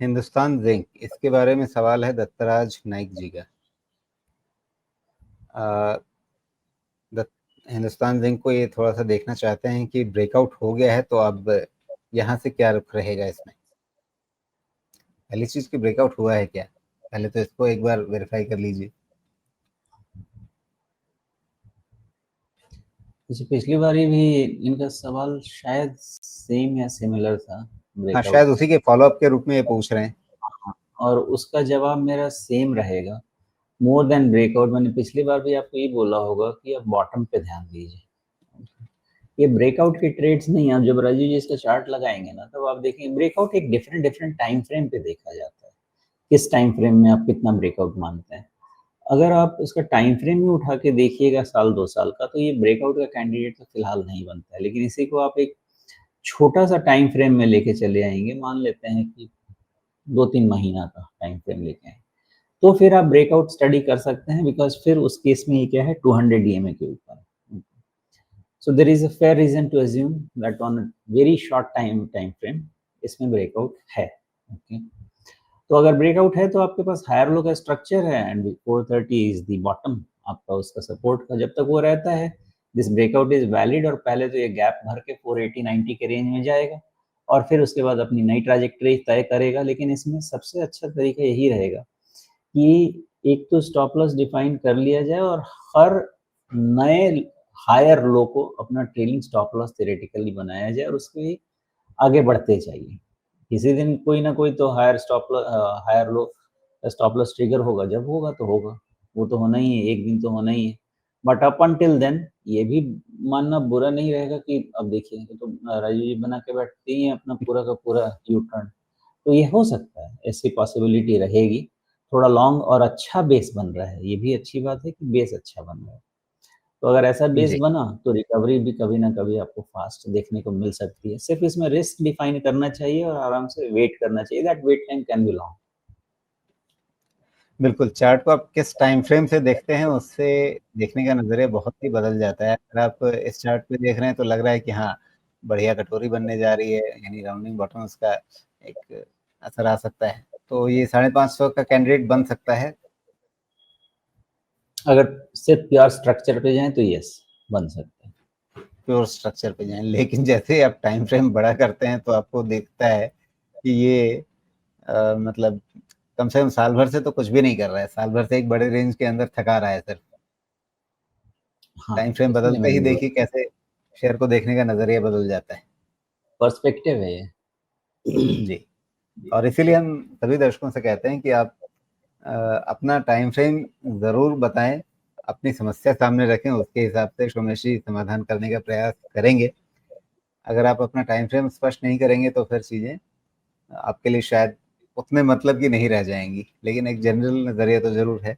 Hindustan zinc, इसके बारे में सवाल है दत्तराज नाइक जी का। हिंदुस्तान जिंक को ये थोड़ा सा देखना चाहते हैं कि ब्रेकआउट हो गया है तो अब यहाँ से क्या रुख रहेगा इसमें। पहली चीज की ब्रेकआउट हुआ है क्या, पहले तो इसको एक बार वेरीफाई कर लीजिए। जैसे पिछली बारी भी इनका सवाल शायद सेम या सिमिलर था, हाँ, ब्रेकआउट शायद उसी के फॉलोअप के रूप में ये पूछ रहे हैं। और उसका जवाब मेरा सेम रहेगा, मोर देन ब्रेकआउट। मैंने पिछली बार भी आपको ये बोला होगा कि आप बॉटम पे ध्यान दीजिए। ये ब्रेकआउट के ट्रेड्स नहीं, आप जब राजीव जी इसका चार्ट लगाएंगे ना, तब आप देखेंगे ब्रेकआउट एक डिफरेंट डिफरेंट टाइम फ्रेम पे देखा जाता है। किस टाइम फ्रेम में आप कितना ब्रेकआउट मानते हैं। अगर आप इसका टाइम फ्रेम ही उठा के देखिएगा साल 2 साल का, तो ये ब्रेकआउट का कैंडिडेट तो फिलहाल नहीं बनता है। लेकिन इसी को आप एक छोटा सा टाइम फ्रेम में लेके चले आएंगे, मान लेते हैं कि 2-3 महीना का टाइम फ्रेम लेके आए, तो फिर आप ब्रेकआउट स्टडी कर सकते हैं। बिकॉज फिर उस केस में ये क्या है, 200 EMA के ऊपर। So there is a fair reason to assume that on very short time frame इसमें ब्रेकआउट है। ओके, तो अगर ब्रेकआउट है तो आपके पास हायर लो का स्ट्रक्चर है एंड 430 इज द बॉटम आपका उसका सपोर्ट का। जब तक वो रहता है दिस ब्रेकआउट इज वैलिड, और पहले तो ये गैप भर के 480-90 के रेंज में जाएगा और फिर उसके बाद अपनी नई ट्रैजेक्टरी तय करेगा। लेकिन इसमें सबसे अच्छा तरीका यही रहेगा कि एक तो स्टॉप लॉस डिफाइन कर लिया जाए और हर नए हायर लो को अपना ट्रेलिंग स्टॉप लॉस थ्योरेटिकली बनाया जाए और उसके आगे बढ़ते जाइए। किसी दिन कोई ना कोई तो higher low stop loss trigger होगा, जब होगा तो होगा, वो तो होना ही है, एक दिन तो होना ही है। बट अप अनटिल देन ये भी मानना बुरा नहीं रहेगा कि अब देखिए तो राजीव जी बना के बैठते ही हैं अपना पूरा का पूरा यू टर्न, तो ये हो सकता है, ऐसी पॉसिबिलिटी रहेगी। थोड़ा लॉन्ग और अच्छा बेस बन रहा है, ये भी अच्छी बात है कि बेस अच्छा बन रहा है। तो अगर ऐसा बेस जी, बना तो रिकवरी भी कभी ना कभी आपको फास्ट देखने को मिल सकती है। सिर्फ इसमें रिस्क डिफाइन करना चाहिए और आराम से वेट करना चाहिए। That wait time can be long. बिल्कुल। चार्ट को आप किस टाइम फ्रेम से देखते हैं, उससे देखने का नजरिया बहुत ही बदल जाता है। अगर आप इस चार्ट पे देख रहे हैं तो लग रहा है कि हाँ, बढ़िया कटोरी बनने जा रही है, यानी राउंडिंग बॉटम उसका एक असर आ सकता है, तो ये 550 का कैंडिडेट बन सकता है। अगर सिर्फ प्योर स्ट्रक्चर पे जाएं तो यस, बन सकते हैं। प्योर स्ट्रक्चर पे जाएं, लेकिन जैसे ही आप टाइम फ्रेम बड़ा करते हैं तो आपको दिखता है कि ये मतलब कम से कम साल भर से तो कुछ भी नहीं कर रहा है, साल भर से एक बड़े रेंज के अंदर थका रहा है सिर्फ। हाँ, टाइम फ्रेम इसलिए बदलते ही मैंने बोला देखिए कैसे शेयर को देखने का नजरिया बदल जाता है। पर्सपेक्टिव है ये। जी, और इसीलिए हम सभी दर्शकों से कहते हैं कि आप अपना टाइम फ्रेम ज़रूर बताएं, अपनी समस्या सामने रखें, उसके हिसाब से शोमेशी समाधान करने का प्रयास करेंगे। अगर आप अपना टाइम फ्रेम स्पष्ट नहीं करेंगे तो फिर चीज़ें आपके लिए शायद उतने मतलब की नहीं रह जाएंगी, लेकिन एक जनरल नज़रिया तो ज़रूर है।